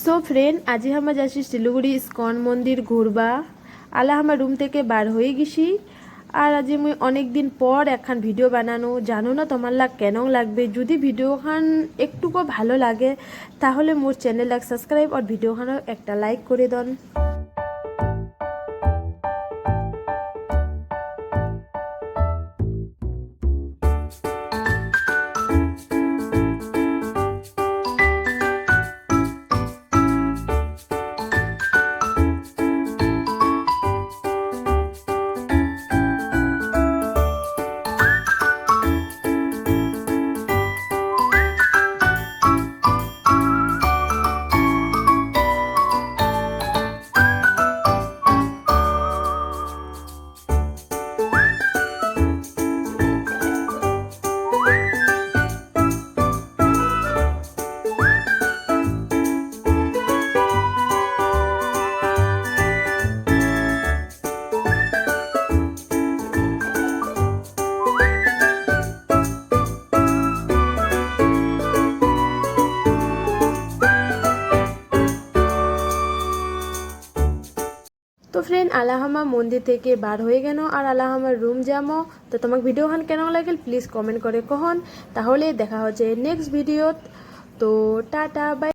So friend, আজি আমরা যাচ্ছি শিলিগুড়ি ইস্কন মন্দির ঘুরবা। আলা আমার রুম থেকে বার হয়ে গেছি। আর আজি মুই অনেক দিন পর একখান ভিডিও বানানো, জানো না তোমার লাগ কেন লাগবে। যদি ভিডিওখান একটুকু ভালো লাগে তাহলে মোর চ্যানেল লাগ সাবস্ক্রাইব আর ভিডিওখানও একটা লাইক করে দেন। তো ফ্রেন্ড, আলাহামা মন্দির থেকে বার হয়ে গেল আর আলাহামার রুম যাবো। তো তোমাকে ভিডিওখান কেন লাগল প্লিজ কমেন্ট করে কহন। তাহলে দেখা হচ্ছে নেক্সট ভিডিওত। তো টাটা বাই।